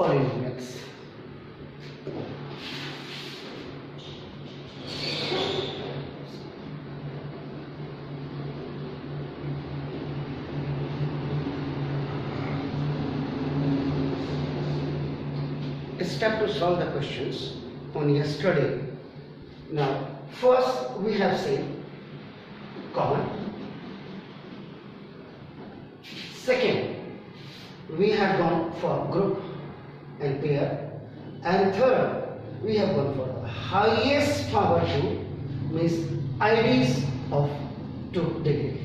polynomials. Step to solve the questions on yesterday. Now first we have seen common, second we have gone for group and pair, and third we have gone for highest power 2, means IDs of 2 degree.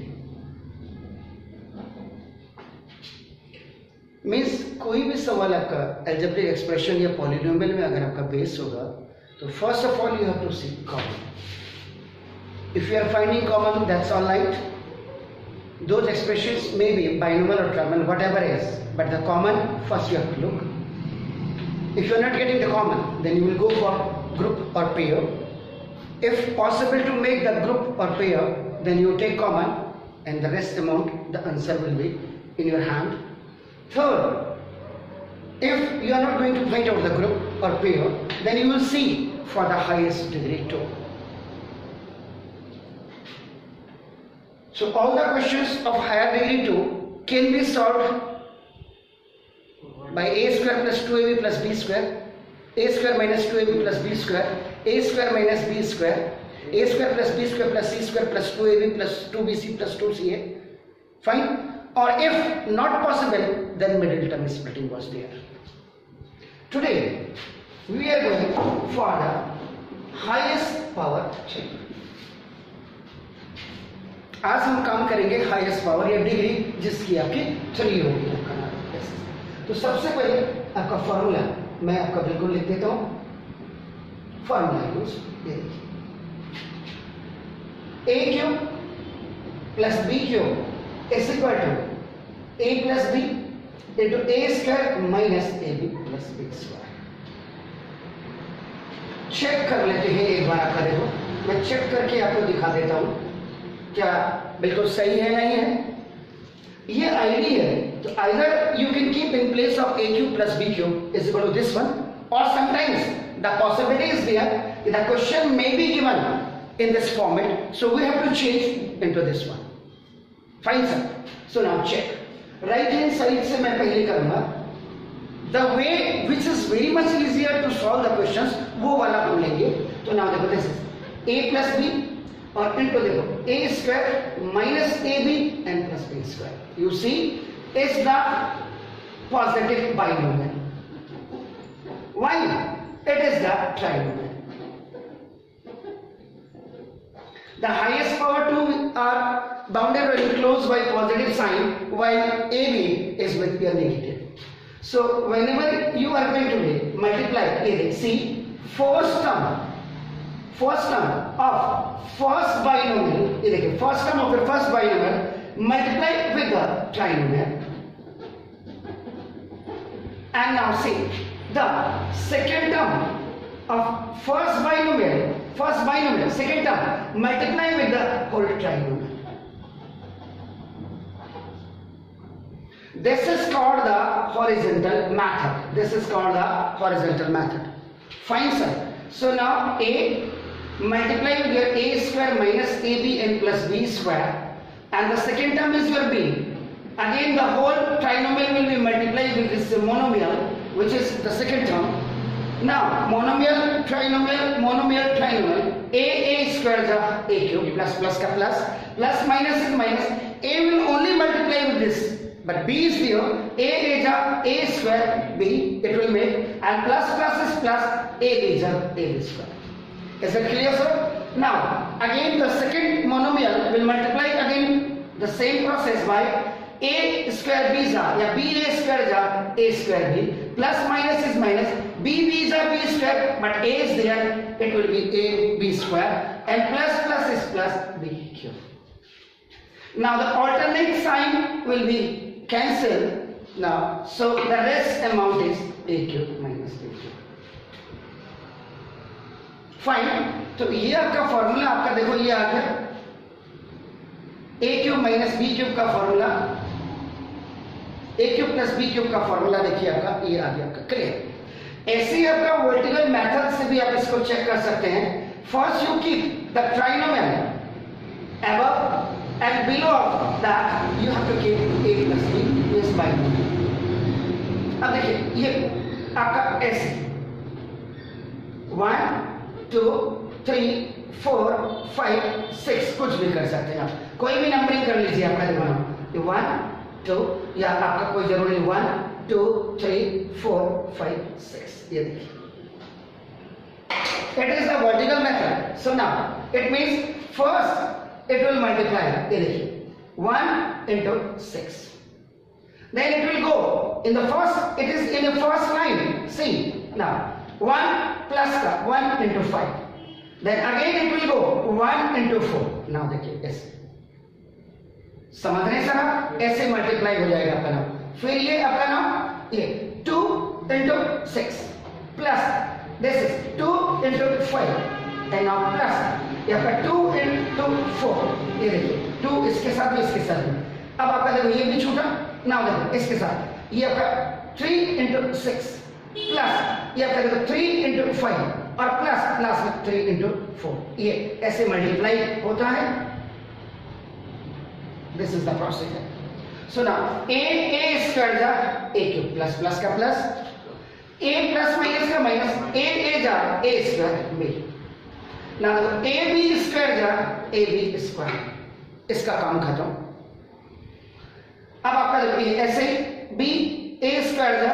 Means कोई भी सवाल आपका algebraic expression या polynomial में अगर आपका base होगा तो first of all you have to see common. If you are finding common that's all right. Those expressions may be binomial और trinomial whatever is, but the common first you have to look. If you are not getting the common then you will go for group और pair. If possible to make the group और pair then you take common and the rest amount the answer will be in your hand. Third, if you are not going to find out the group or pair, then you will see for the highest degree too. So all the questions of higher degree 2 can be solved by a square plus 2ab plus b square, a square minus 2ab plus b square, a square minus b square, a square plus b square plus c square plus 2ab plus 2bc plus 2ca. Fine. Or if not possible, then middle term splitting was there. Today we are going for the highest power check. आज हम काम करेंगे highest power या degree जिसकी आपकी 3 होगी. तो सबसे पहले आपका फॉर्मूला मैं आपका बिल्कुल लिख देता हूं. फॉर्मूला यूज ये देखिए, a cube plus b cube is equal to a plus b into a square minus ab plus b square. Check कर लेते हैं एक बार. आपका देखो मैं चेक करके आपको दिखा देता हूं क्या बिल्कुल सही है नहीं है. ये आईडी है तो either you can keep in place of a cube plus b cube is equal to this one, or sometimes the possibility is there the question may be given in this format, so we have to change into this one. Fine sir. So now check. Right hand side से मैं पहले करूंगा. The way which is very much easier to solve the questions वो वाला हम लेंगे. तो now देखो this is a plus B और इनटू देखो a square minus A B and plus B square. You see is the positive binomial. Why? It is the trinomial. The highest power 2 are bounded or enclosed by positive sign, while AB is with your negative. So whenever you are going to multiply, see first term of first binomial, first term of the first binomial multiply with the trinomial, and now see the second term of first binomial second term multiply with the whole trinomial. This is called the horizontal method. Fine sir. So now a multiply with your a square minus ab and plus b square, and the second term is your b. Again the whole trinomial will be multiplied with this monomial, which is the second term. Now monomial trinomial a square is a cube plus ka plus minus is minus. A will only multiply with this, but b is here. A is a square b, it will make, and plus is plus, a is a square. Is it clear sir? Now again the second monomial will multiply again the same process by a square b is a, या b a square is a square b, plus minus is minus, b is a b square, but a is there, it will be a b square, and plus is plus b cube. Now the alternate sign will be cancelled now, so the rest amount is a cube minus b cube. Fine. तो ये आपका formula आपका देखो ये आ गया a cube minus b cube का formula ए cube plus b cube का formula देखिए आपका ये आ गया आपका क्लियर। ऐसे ही आपका वर्टिकल मेथड से भी आप इसको चेक कर सकते हैं। First you keep the trinomial above and below of that you have to keep a plus b is by 1। अब देखिए ये आपका ऐसे 1 2 3 4 5 6 कुछ भी कर सकते हैं आप, कोई भी नंबरिंग कर लीजिए आपका दिमाग 1 2 या आपका कोई जरूरी 1 2 3 4 5 6 ये देखिए it is a vertical method। so now it means first it will multiply ये देखिए 1 into 6, then it will go in the first, it is in the first line, see now 1 plus का 1 into 5, then again it will go 1 into 4। now देखिए ऐसे समझ रहे हैं sir, ऐसे multiply हो जाएगा आपका नाम। फिर ये आपका नाम ये 2 into 6 plus this is 2 into 5 and now plus ये आपका 2 into 4 ये देखिए 2 इसके साथ भी इसके साथ भी। अब आपका देखो ये भी छूटा, ना देखो इसके साथ ये आपका 3 into 6 प्लस ये आपका देखो 3 into 5 और प्लस लास्ट में 3 into 4 ये ऐसे मल्टीप्लाई होता है। This is the procedure. So now A square जा ए क्यूब प्लस प्लस का प्लस ए प्लस माइनस का माइनस ए जा A square B. Now A B square जा ए बी स्क्वायर, इसका काम खत्म। अब आपका देखो ये ऐसे बी ए स्क्वायर जा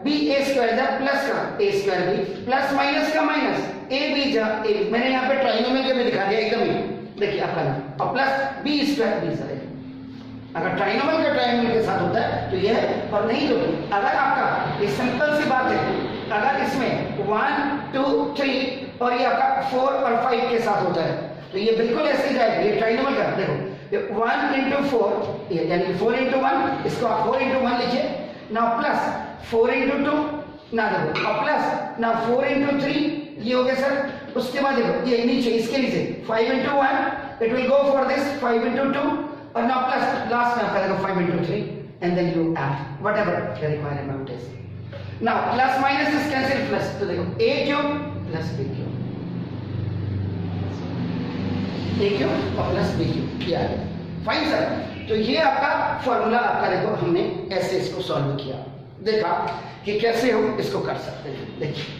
बी ए स्क्वायर जा प्लस का ए स्क्वायर बी प्लस माइनस का माइनस ए बी जा ए। मैंने यहाँ पे ट्राइनोमियल के भी दिखा दिया एकदम ही, देखिए आपका नाम और प्लस बी स्क्वायर बी जा। अगर ट्राइनोमियल का ट्राइनोमियल के साथ होता है तो ये है, और नहीं तो अगर आपका ये सिंपल सी बात है, अगर इसमें 1 2 3 और ये आपका 4 और 5 के साथ होता है तो ये बिल्कुल ऐसे ही जाएगा। ये ट्राइनोमियल का देखो 1 into 4 ये यानी 4 into 1, इसको आप 4 into 1 लिखिए ना, प्लस 4 into 2 ना देखो और प्लस ना 4 into 3 ये हो गया सर। उसके बाद देखो ये नीचे इसके नीचे 5 into 1 it will go for this 5 into 2 और now plus last में आपका देखो 5 into 3 and then you add whatever the required amount is। now plus minus is cancel plus, तो देखो a cube plus b cube a cube और plus b cube ये आ गया। Fine sir, तो ये आपका फॉर्मूला आपका देखो हमने ऐसे इसको सॉल्व किया, देखा कि कैसे हम इसको कर सकते हैं। देखिए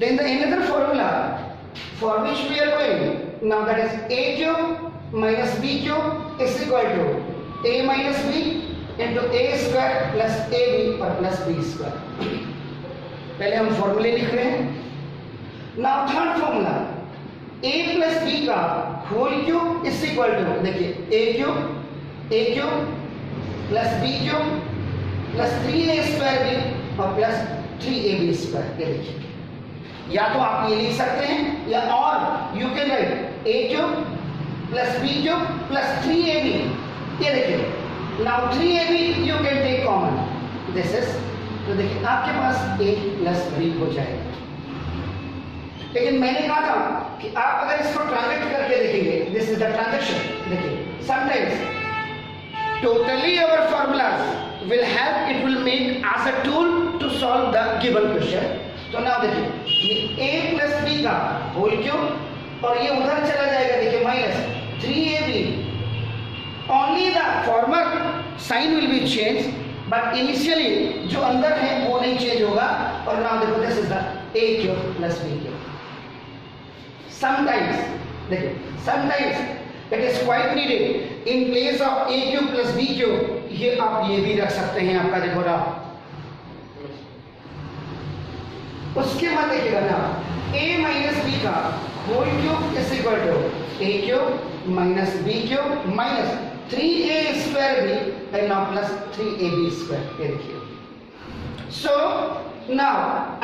then the another formula for which we are going now, that is a cube minus b cube is equal to a minus b into a square plus ab और plus b square। पहले हम फॉर्मूले लिख रहे हैं। now third formula a plus b का whole cube is equal to देखिए a cube plus b cube plus 3a square b और plus 3ab square। ये देखिए या तो आप ये लिख सकते हैं या और you can write a cube plus b cube plus 3ab। ये देखिए नाउ 3ab you can take common this is, तो देखिए आपके पास a प्लस b हो जाएगा। लेकिन मैंने कहा था कि आप अगर इसको ट्रांजैक्ट करके देखेंगे, दिस इज द ट्रांजैक्शन। देखिए sometimes totally our formulas will help, it will make as a tool to solve the given question. तो नाउ देखिए ये a प्लस b का होल क्यूब और ये उधर चला जाएगा देखिए minus 3ab। Only the former sign will be change but initially जो अंदर है वो नहीं चेंज होगा। और नाउ देखो this is the a cube plus b cube. Sometimes देखिए sometimes it is quite needed in place of a cube plus b cube ये आप ये भी रख सकते हैं आपका देखो ना। उसके बाद देखिएगा ना a माइनस बी का whole cube is equal to a cube minus b cube minus 3a square b and now plus 3ab square. ये देखिए so now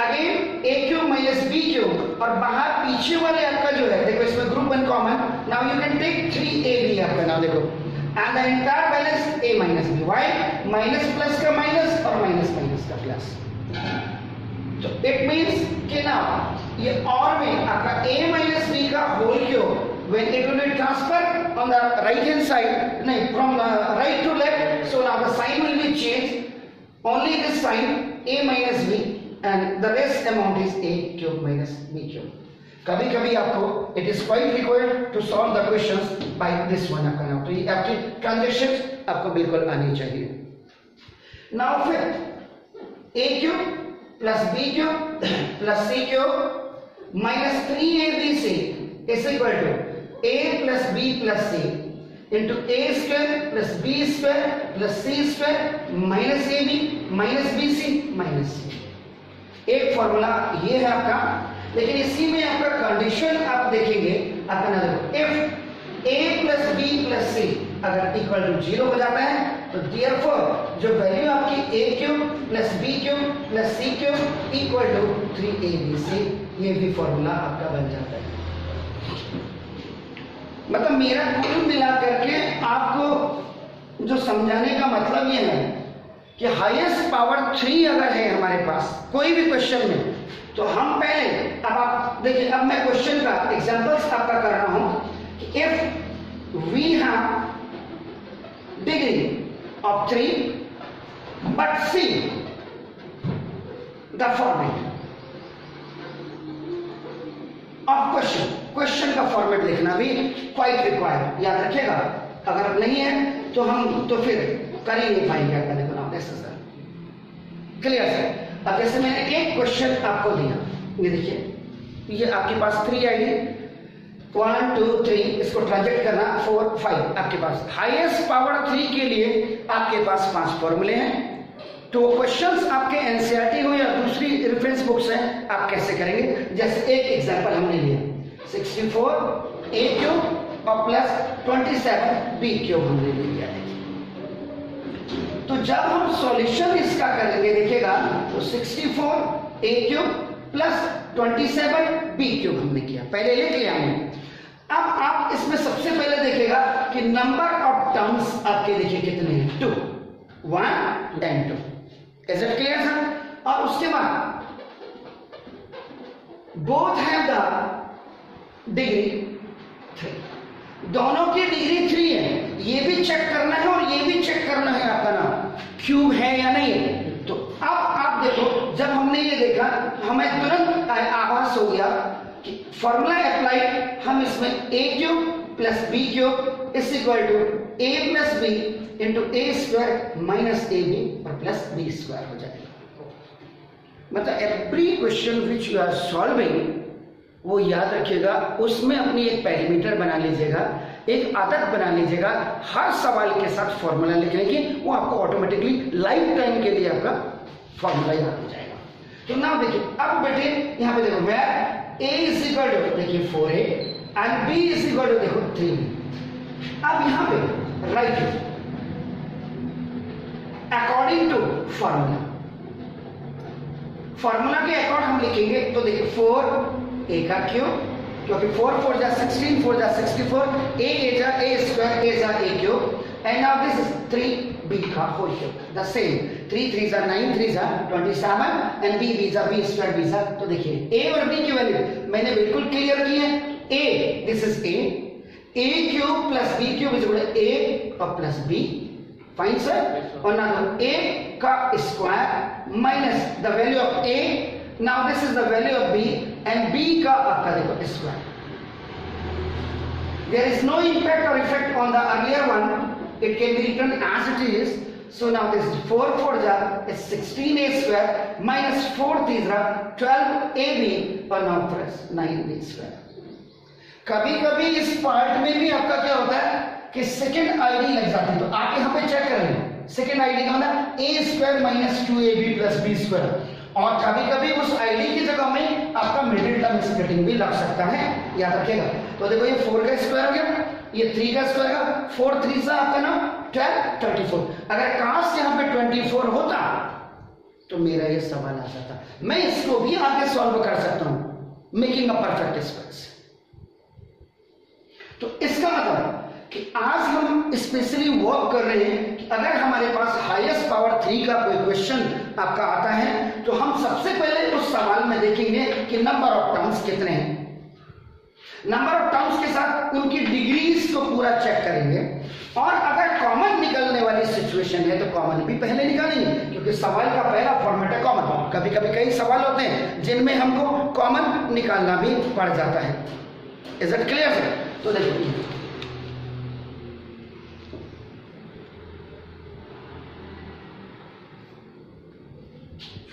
again a cube minus b cube और बाहर पीछे वाले आपका जो है देखो इसमें group one common. Now you can take 3ab आपका नाउ देखो and the entire balance a minus b। Why minus plus का माइनस और माइनस माइनस का प्लस। तो इट मीन्स कि ना ये और में आपका a माइनस बी का whole cube when it will be transferred on the right hand side, no, from the right to left, so now the sign will be changed, only this sign a minus b and the rest amount is a cube minus b cube. कभी कभी आपको it is quite required to solve the questions by this one आपका नाम, तो ये आपकी transaction आपको बिल्कुल आनी चाहिए. Now फिर a cube plus b cube plus c cube minus 3abc is equal to a plus b plus c into a square plus b square plus c square minus ab minus bc minus c. एक formula ये है आपका, लेकिन इसी में आपका condition आप देखेंगे आपका ना देखो, if a plus b plus c अगर इक्वल टू 0 हो जाता है तो therefore जो वैल्यू आपकी a cube plus b cube plus c cube equal to 3abc, ये भी फॉर्मूला आपका बन जाता है. मतलब मेरा कुल मिला करके आपको जो समझाने का मतलब ये है कि हाईएस्ट पावर 3 अगर है हमारे पास कोई भी क्वेश्चन में, तो हम पहले, अब आप देखिए, अब मैं क्वेश्चन का एग्जांपल्स आपका कर रहा हूं कि if we have degree of 3 but see the format of question का फॉर्मेट लिखना भी क्वाइट रिक्वायर्ड, याद रखिएगा. अगर नहीं है तो हम तो फिर कर ही नहीं पाएंगे आपका. देखो ना ऐसा सर, क्लियर सर. अब जैसे मैंने एक क्वेश्चन आपको दिया, ये देखिए, ये आपके पास 3 आईडी 1 2 3, इसको ट्रांजेक्ट करना 4 5, आपके पास हाईएस्ट पावर 3 के लिए आपके पास 5 फॉर्मूले हैं. तो क्वेश्चंस आपके एनसीईआरटी हो या दूसरी रेफरेंस बुक्स हैं, आप कैसे करेंगे. जैसे एक एग्जांपल हमने लिया 64 a क्यूब और प्लस 27 b क्यूब हमने लिया. तो जब हम सॉल्यूशन इसका करेंगे देखिएगा, तो 64 a cube plus 27 b cube हमने किया, पहले लिख लिया हमने. अब आप इसमें सबसे पहले देखिएगा कि नंबर ऑफ टर्म्स आपके देखिए कितने हैं, 2 1 and 2. Is it clear sir. और उसके बाद बोथ हैव द डिग्री 3, दोनों की डिग्री 3 है. ये भी चेक करना है और ये भी चेक करना है आपका नाम क्यूब है या नहीं है. तो अब आप देखो, जब हमने ये देखा हमें तुरंत आभास हो गया कि फॉर्मूला अप्लाइड, हम इसमें a cube plus b cube is equal to a plus b into A square minus A B और प्लस बी स्क्वायर हो जाएगा. मतलब every question which you are solving, वो याद रखिएगा, उसमें अपनी एक पैरामीटर बना लीजिएगा, एक आदत बना लीजिएगा हर सवाल के साथ फॉर्मूला लिखने की. वो आपको ऑटोमेटिकली लाइफ टाइम के लिए आपका फॉर्मूला याद हो जाएगा. तो ना देखिए, अब बेटे यहां पे देखो, where a is equal to देखिए 4a and b is equal to देखो 3b. अब यहां पे right according to formula, formula के अकॉर्ड हम लिखेंगे. तो देखिए 4 a का क्यूब, क्योंकि 4 4 जा 16 4 जा 64, a जा a स्क्वायर a जा a cube, and now this is 3b का होल क्यूब. द सेम 3 3 जा 9 3 जा 27 एंड b जा b स्क्वायर b जा. तो देखिए a और b की वैल्यू मैंने बिल्कुल क्लियर की है. a this is a cube plus b cube is equal to a और प्लस b. Fine sir. और नाउ a का square minus the value of a, now this is the value of b and b का आपका देखो square. There is no impact और effect on the earlier one, it can be written as it is. So now this 4 4 ja is 16a square minus 4 3 ja 12ab और now plus 9b square. कभी कभी इस part में भी आपका क्या होता है कि सेकंड आईडी लग जाती है, तो आप यहाँ पे चेक कर लें. सेकंड आईडी का मतलब a square minus 2ab plus b square. और कभी कभी उस आईडी की जगह में आपका मिडिल टर्म स्प्लिटिंग भी लग सकता है, याद रखिएगा. तो देखो ये 4 का स्क्वायर हो गया, ये 3 का स्क्वायर का 4 3 से आपका ना 12 34. अगर काश यहाँ पे 24 होता तो मेरा ये सवाल आ जाता. मैं इसको भी आगे सॉल्व कर सकता हूं मेकिंग अ परफेक्ट स्क्वायर. तो इसका मतलब कि आज हम स्पेशली वर्क कर रहे हैं कि अगर हमारे पास हाईएस्ट पावर 3 का कोई क्वेश्चन आपका आता है तो हम सबसे पहले उस सवाल में देखेंगे कि नंबर ऑफ टर्म्स कितने हैं। नंबर ऑफ टर्म्स के साथ उनकी डिग्रीज को पूरा चेक करेंगे, और अगर कॉमन निकलने वाली सिचुएशन है तो कॉमन भी पहले निकालेंगे, क्योंकि सवाल का पहला फॉर्मेट है कॉमन। कभी कभी कई सवाल होते हैं जिनमें हमको कॉमन निकालना भी पड़ जाता है। Is it clear sir? तो देखो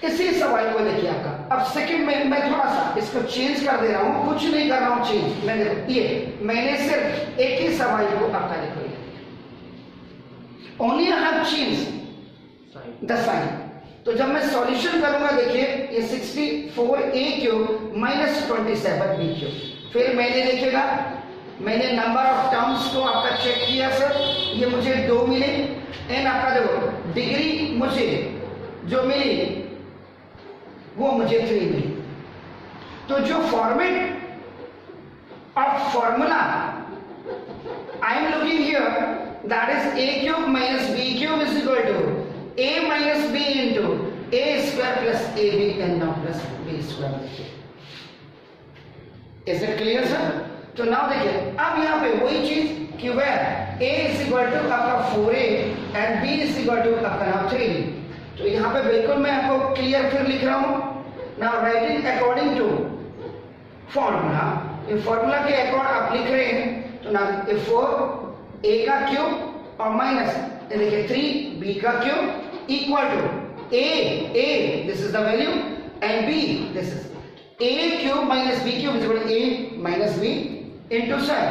इसी सवाल को देखिए आपका। अब सेकंड में मैं थोड़ा सा इसको चेंज कर दे रहा हूं, कुछ नहीं कर रहा हूं चेंज। मैं देखो ये मैंने सिर्फ एक ही सवाल को आपका देखो, only I have change the sign. तो जब मैं सॉल्यूशन करूंगा देखिए ये 64a³ माइनस 27b³। फिर मैंने देखिएगा मैंने नंबर ऑफ टर्म्स को आपका चेक किया सर, ये मुझे 2 मिले। एंड आपका देखो डिग्री मुझे जो मिली वो मुझे 3 मिली। तो जो format of formula I am looking here, that is a³ minus b³ is equal to a minus b into a square plus ab n plus b square. Is it clear sir? तो now देखिए अब यहां पे वही चीज कि where a is equal to आपका 4a and b is equal to आपका 3b। तो यहां पे बिल्कुल मैं आपको क्लियर फिर लिख रहा हूं। Now writing according to formula, ये फॉर्मूला के अकॉर्डिंग आप लिख रहे हैं। तो नाउ 4a का क्यूब और माइनस देखिए 3b का cube equal to a this is the value and b this is a³ minus b³ is equal to a minus b into sir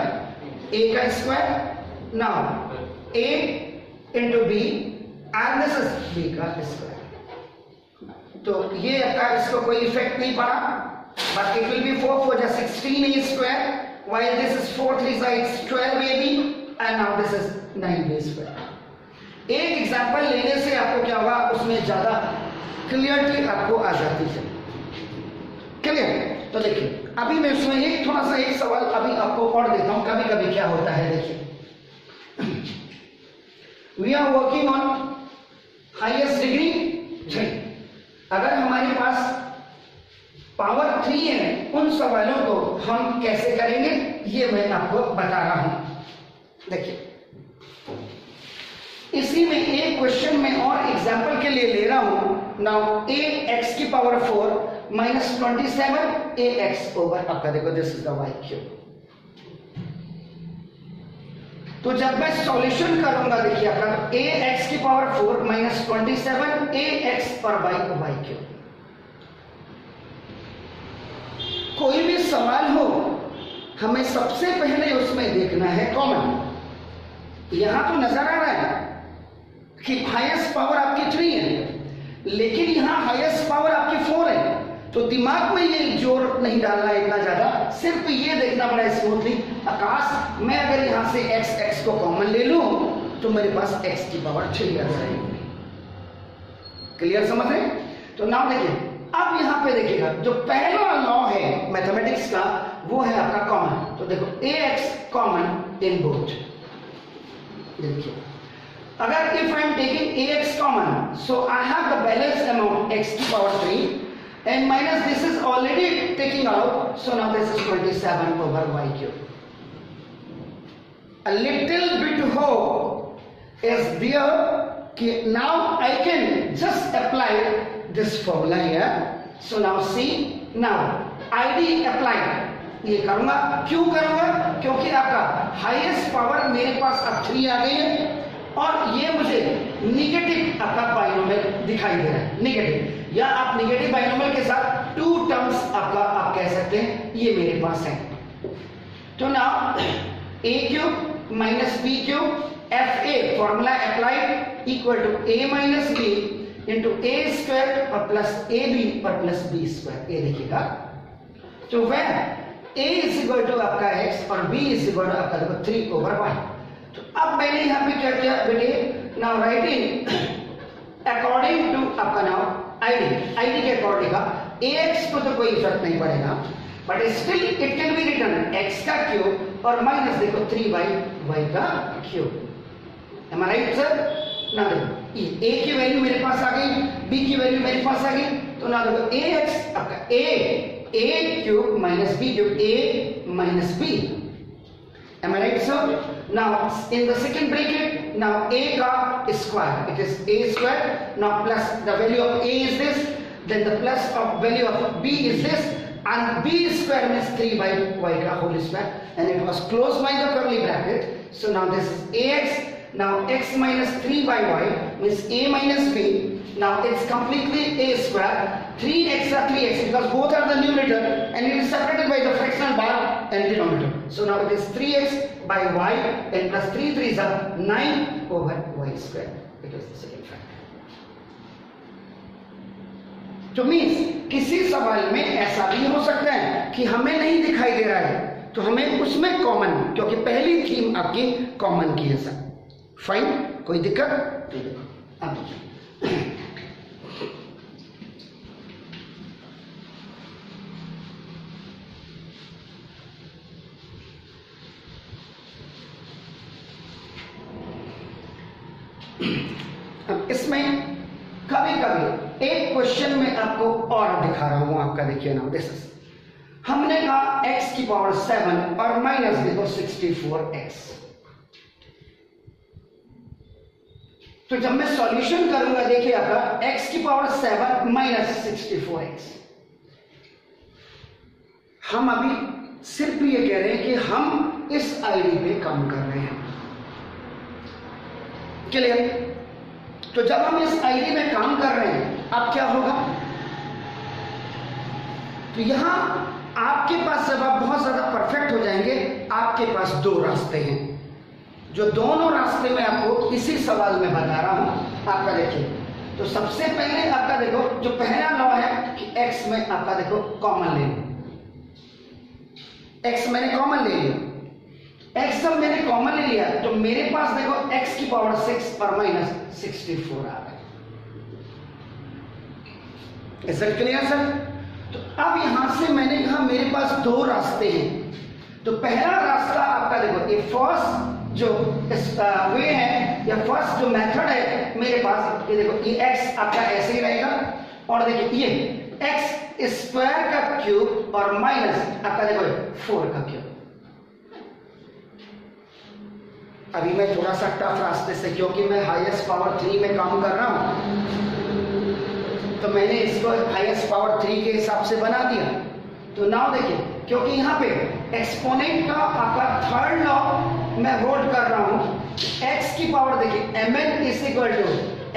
a का square, now a into b and this is b का square. तो ये आपका इसको कोई effect नहीं पड़ा, but it will be 4 4 जा 16a square, while this is 4 3 is 12ab and now this is 9b square. एक एग्जांपल लेने से आपको क्या होगा, उसमें ज्यादा क्लियरिटी आपको आ जाती है। क्लियर? तो देखिए अभी मैं उसमें एक थोड़ा सा एक सवाल अभी आपको और देता हूं। कभी कभी क्या होता है देखिए, we are working on highest degree 3। अगर हमारे पास पावर 3 है, उन सवालों को हम कैसे करेंगे ये मैं आपको बता रहा हूं। देखिए इसी में एक क्वेश्चन में और एग्जांपल के लिए ले रहा हूं। नाउ ax की पावर 4 माइनस 27 ax ओवर आपका देखो दिस इज द y³। तो जब मैं सॉल्यूशन करूंगा देखिए आपका ax की पावर 4 माइनस 27 ax और y³। कोई भी सवाल हो हमें सबसे पहले उसमें देखना है कॉमन। यहां तो नजर आ रहा है कि हाईएस्ट पावर आपकी 3 है, लेकिन यहां हाईएस्ट पावर आपकी 4 है। तो दिमाग में ये जोर नहीं डालना है इतना ज्यादा, सिर्फ ये देखना पड़ा स्मूथली। आकाश मैं अगर यहां से x को कॉमन ले लूं तो मेरे पास x की पावर 3 आ जाएगी। क्लियर समझ रहे? तो नाउ देखिए अब यहां पे देखिएगा जो पहला लॉ है मैथमेटिक्स का वो है आपका कॉमन। तो देखो ax कॉमन इन बोथ। देखिए अगर if I am taking ax common, so I have the balance amount x की power 3 and minus this is already taking out, so now this is 27 over y³। A little bit hope is there कि now I can just apply this formula here। so now see, now id applied ये करूंगा। क्यों करूंगा? क्योंकि आपका highest power मेरे पास अब 3 आ गई है और ये मुझे निगेटिव आपका बाइनोमियल दिखाई दे रहा है। निगेटिव या आप निगेटिव बाइनोमियल के साथ 2 टर्म्स आपका आप कह सकते हैं ये मेरे पास है। तो now a³ minus b³ fa formula applied equal to a minus b into a square और प्लस ab और प्लस b स्क्वायर। ये देखिएगा तो वह a इज इक्वल टू आपका x और b इज इक्वल टू आपका देखो 3 ओवर y। तो अब मैंने यहां पे क्या किया बेटे, नाउ राइटिंग अकॉर्डिंग टू आपका नाउ id के अकॉर्डिंग का ax को तो कोई फर्क नहीं पड़ेगा, but still it can be written x का क्यूब और माइनस देखो 3y y का cube. Am I right sir? ना देखो ए की वैल्यू मेरे पास आ गई, बी की वैल्यू मेरे पास आ गई, तो ना देखो ए एक्स आपका A cube minus B cube A minus B. Am I right, sir? Now in the second bracket, now a ka square, it is a square. Now plus the value of a is this, then the plus of value of b is this, and b square means 3 by y ka whole square, and it was closed by the curly bracket. So now this is ax. Now x minus 3 by y means a minus b. Now it's completely a square. 3x are 3x because both are the numerator and it is separated by the fractional bar and denominator. So now it is 3x by y and plus 3 3s are 9 over y square. It is the second fact. तो means किसी सवाल में ऐसा भी हो सकता है कि हमें नहीं दिखाई दे रहा है तो हमें उसमें कॉमन, क्योंकि पहली थीम आपकी कॉमन की है सर. फाइन, कोई दिक्कत? अब इसमें कभी कभी एक क्वेश्चन में आपको और दिखा रहा हूं, आपका देखिए ना, दिस इज हमने कहा x की पावर 7 और माइनस देखो 64x. तो जब मैं सॉल्यूशन करूंगा देखिए आपका x की पावर 7 माइनस 64x. हम अभी सिर्फ ये कह रहे हैं कि हम इस आईडी पे काम कर रहे हैं. क्लियर? तो जब हम इस आईडी में काम कर रहे हैं अब क्या होगा, तो यहां आपके पास जब आप बहुत ज्यादा परफेक्ट हो जाएंगे, आपके पास दो रास्ते हैं, जो दोनों रास्ते मैं आपको इसी सवाल में बता रहा हूं. आपका देखिए, तो सबसे पहले आपका देखो जो पहला लॉ है कि x में आपका देखो कॉमन ले लो. x मैंने कॉमन ले लिया, x जब मैंने कॉमन ले लिया तो मेरे पास देखो x की पावर 6 और माइनस 64 आ गया. Is it clear sir? तो अब यहां से मैंने कहा मेरे पास दो रास्ते हैं. तो पहला रास्ता आपका देखो ये फर्स्ट जो वे है या फर्स्ट जो मेथड है मेरे पास, ये देखो ये x आपका ऐसे ही रहेगा और देखिए ये x स्क्वायर का क्यूब और माइनस आपका देखो 4 का क्यूब. अभी मैं थोड़ा सा टफ रास्ते से, क्योंकि मैं हाईएस्ट पावर 3 में काम कर रहा हूं, तो मैंने इसको हाईएस्ट पावर 3 के हिसाब से बना दिया. तो नाउ देखिए, क्योंकि यहाँ पे एक्सपोनेंट का आपका थर्ड लॉ मैं होल्ड कर रहा हूं, x की पावर देखिए mn is equal to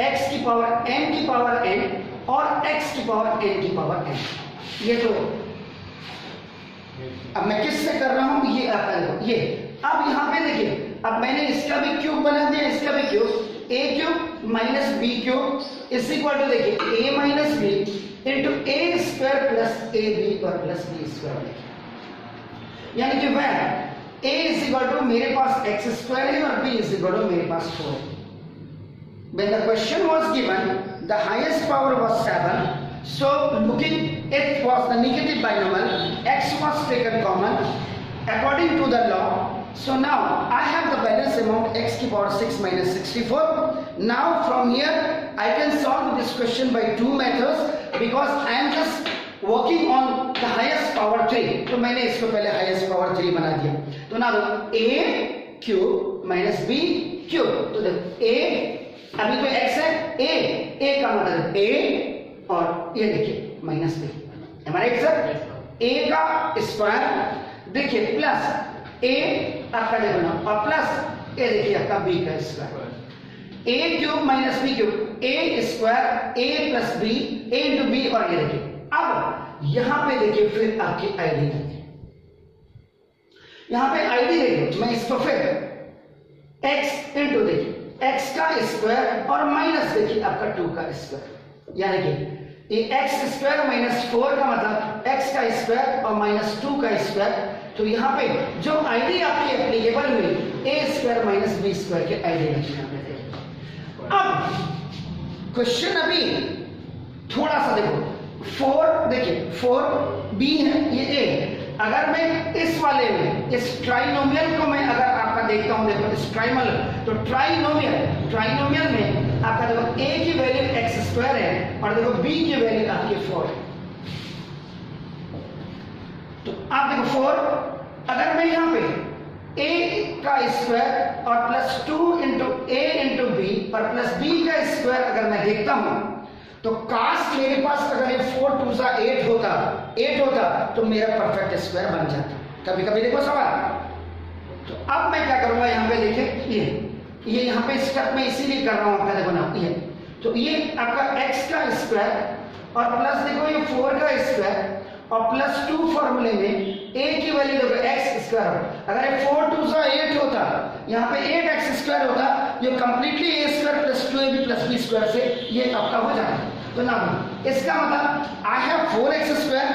x की पावर n की पावर n और x की पावर n की पावर n. ये तो अब मैं किससे कर रहा हूं, ये आपका देखो ये. अब यहां पे देखिए, अब मैंने इसका भी क्यूब बना दिया, इसका भी cube, a cube minus b cube is equal to देखिए a minus b into a square plus a b और प्लस b स्क्वायर. यानी कि वह a इज इक्वल टू मेरे पास x स्क्वायर है और b इज इक्वल टू मेरे पास 4. When the question was given, the highest power was 7. So looking, it was the negative binomial. X was taken common according to the law. So now I have the balance amount x की power 6 minus 64. Now from here I can solve this question by two methods because I am just working on the highest power 3. तो मैंने इसको पहले highest power 3 बना दिया. तो ना दो a cube minus b cube. तो देखो a अभी तो x है, a का मतलब a और ये देखिए minus b. Am I right sir? a का स्क्वायर देखिए प्लस a आपका देखो ना और प्लस ए देखिए आपका b का square. a cube minus b cube a square a plus b a into b और ये देखिए. अब यहां पे देखिए फिर आपकी आईडी देखिए, यहां पे आईडी देखिए, मैं इसको फिर x इंटू देखिए x का स्क्वायर और माइनस देखिए आपका 2 का स्क्वायर. यानी कि ये x स्क्वायर माइनस 4 का मतलब x का स्क्वायर और माइनस 2 का स्क्वायर. तो यहाँ पे जो आईडी आपकी एप्लीकेबल हुई a square minus b square के आईडी रखी. अब क्वेश्चन अभी थोड़ा सा देखो, 4 देखिए 4 b है, ये a. अगर मैं इस वाले में इस ट्राइनोमियल को मैं अगर आपका देखता हूं, देखो इस तो ट्राइनोमियल में आपका देखो a की वैल्यू एक्स स्क्वायर है और देखो b की वैल्यू आपकी 4 है। तो आप देखो 4, अगर मैं यहां पे a का स्क्वायर और plus 2 into a into b और प्लस b का स्क्वायर अगर मैं देखता हूं तो काश मेरे पास अगर ये 4 2 सा 8 होता तो मेरा परफेक्ट स्क्वायर बन जाता। कभी कभी देखो सवाल, तो अब मैं क्या करूंगा यहाँ पे देखिए, ये यहाँ पे स्टेप में इसीलिए कर रहा हूँ आपका देखो ना, ये तो ये आपका x का स्क्वायर और प्लस देखो ये 4 का स्क्वायर और प्लस 2 फॉर्मूले में a की वैल्यू देखो x स्क्वायर। अगर ये 4 2 सा 8 होता, यहाँ पे 8x स्क्वायर होता, ये completely a square plus 2ab plus b square से ये आपका हो जाता। तो ना इसका मतलब I have 4x square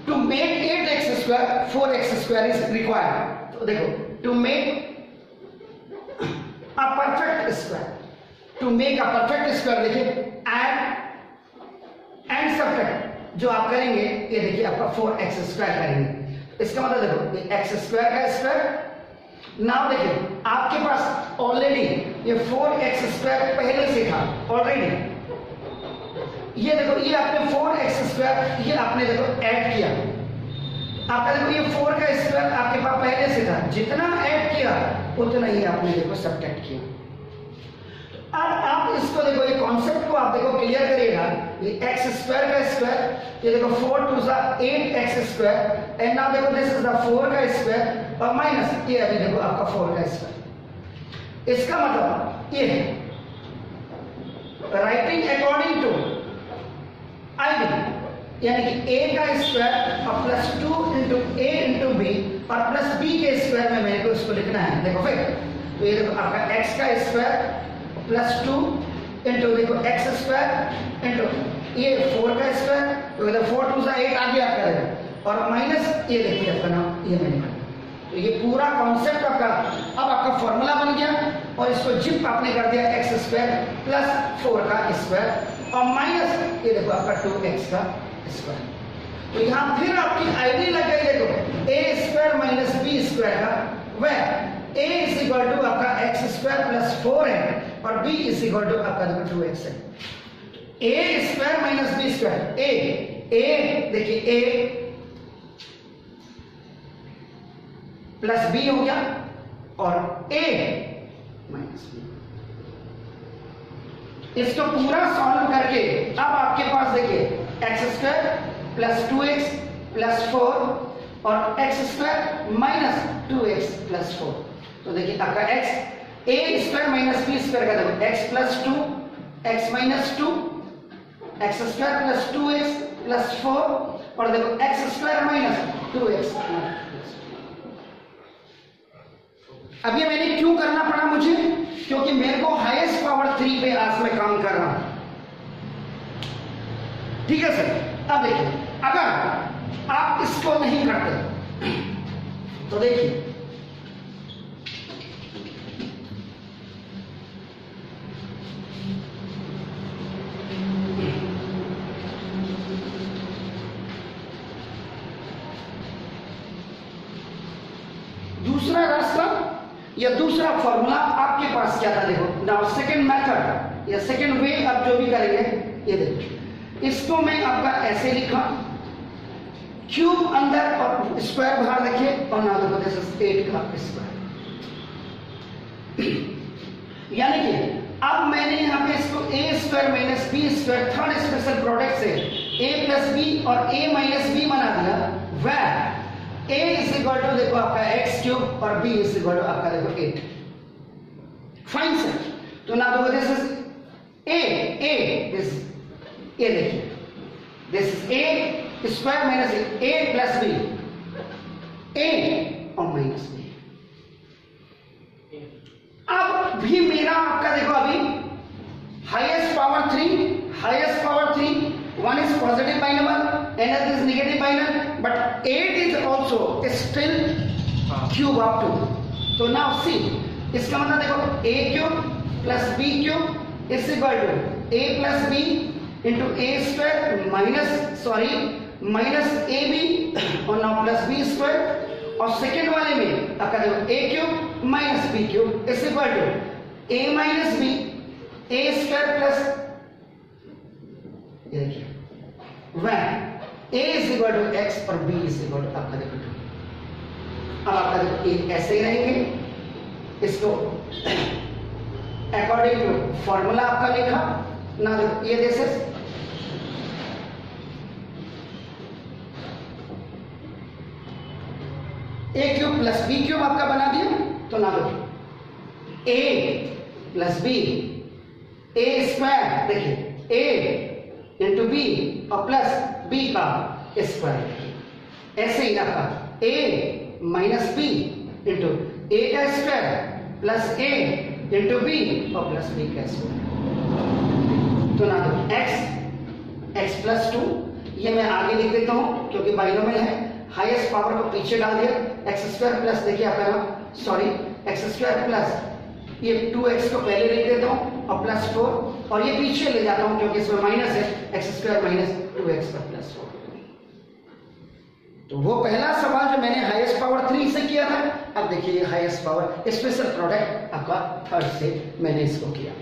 to make 8x square, 4x square is required. तो देखो to make a perfect square, to make a perfect square देखिए एंड सब्ट्रैक्ट जो आप करेंगे ये देखिए आपका 4x स्क्वायर करेंगे। इसका मतलब देखो x स्क्वायर का स्क्वायर। नाउ देखिए आपके पास ऑलरेडी ये 4x स्क्वायर पहले से था ऑलरेडी, ये देखो ये आपने 4x स्क्वायर ये आपने देखो ऐड किया, आपका देखो ये 4 का स्क्वायर आपके पास पहले से था, जितना ऐड किया उतना ही आपने देखो सब्ट्रैक्ट किया। अब आप इसको देखो ये कॉन्सेप्ट को आप देखो क्लियर करिएगा, ये x स्क्वायर का स्क्वायर, ये देखो 4 2 सा 8x स्क्वायर एंड नाउ देखो दिस इज द 4 का स्क्वायर और माइनस ये अभी देखो आपका 4 का स्क्वायर। इसका मतलब ये है राइटिंग अकॉर्डिंग टू आईडी, यानी कि a का स्क्वायर और plus 2 into a into b और प्लस b के स्क्वायर में मेरे को इसको लिखना है। देखो फिर तो ये देखो आपका x का स्क्वायर प्लस 2 इंटू देखो x स्क्वायर इंटू ये 4 का स्क्वायर, तो इधर 4 2 सा 8 आगे आपका रहेगा और माइनस ये देखिए आपका नाम ये मैंने लिखा। तो ये पूरा कॉन्सेप्ट आपका अब आपका फॉर्मूला बन गया और इसको जिप आपने कर दिया x स्क्वायर प्लस 4 का स्क्वायर और माइनस ये देखो आपका 2x का स्क्वायर। तो यहाँ फिर आपकी आईडी लग गई देखो a square minus b square का, वह a इज इक्वल टू आपका x स्क्वायर प्लस 4 है और b इज इक्वल टू आपका देखो 2x है। a square minus b square, a देखिए a प्लस b हो गया और a माइनस b। इसको पूरा सॉल्व करके अब आपके पास देखिए x square plus 2x plus 4 और x square minus 2x plus 4। तो देखिए आपका x a square minus b square का देखो x plus 2 x minus 2 x square plus 2x plus 4 और देखो x स्क्वायर माइनस 2x। अब ये मैंने क्यों करना पड़ा मुझे, क्योंकि मेरे को हाईएस्ट पावर 3 पे आज मैं काम कर रहा हूं। ठीक है सर। अब देखिए अगर आप इसको नहीं करते तो देखिए दूसरा रास्ता या दूसरा फॉर्मूला आपके पास क्या था, देखो नाउ सेकंड मेथड या सेकंड वे आप जो भी करेंगे ये देखो इसको मैं आपका ऐसे लिखा क्यूब अंदर और स्क्वायर बाहर रखिए और ना देखो दिस इज 8 का स्क्वायर। यानी कि अब मैंने यहाँ पे इसको a square minus b square third special product से a प्लस b और a माइनस b बना दिया, वह a इज इक्वल टू देखो आपका x क्यूब और b इज इक्वल टू आपका देखो 8। Fine sir. तो ना देखो दिस इज a दिस ये देखिए this is a square minus a plus b a और माइनस b। अब भी मेरा आपका देखो अभी highest power 3 one is positive binary, another is negative binary, but 8 is also still cube up to. So now see, इसका मतलब देखो a cube plus b cube is equal to a plus b into a square minus minus A B और now plus B square, और second वाले में आपका देखो A cube minus B cube is equal to A minus B A square plus, ये देखिए when a is equal to X और b is equal to आपका देखो 2। अब आपका देखो एक ऐसे ही रहेंगे, इसको अकॉर्डिंग टू फॉर्मूला आपका लिखा ना, देखो ये this is a cube plus b cube आपका बना दिया, तो ना देखो a plus b A square, देखिए ए इंटू बी और प्लस बी का स्क्वायर, ऐसे ही आपका a minus b into a का square plus a into b और प्लस बी का स्क्वायर, तो ना दो एक्स प्लस 2, ये मैं आगे लिख देता हूं क्योंकि बाइनोमियल है, हाईएस्ट पावर को पीछे डाल दिया, एक्स स्क्वायर प्लस देखिए आपका नाम सॉरी एक्स स्क्वायर प्लस ये 2x को पहले लिख देता हूं और प्लस 4, और ये पीछे ले जाता हूं क्योंकि इसमें माइनस है, एक्स स्क्वायर माइनस 2x पर प्लस 4। तो वो पहला सवाल जो मैंने हाईएस्ट पावर 3 से किया था, अब देखिए हाईएस्ट पावर स्पेशल प्रोडक्ट आपका 3rd से मैंने इसको किया।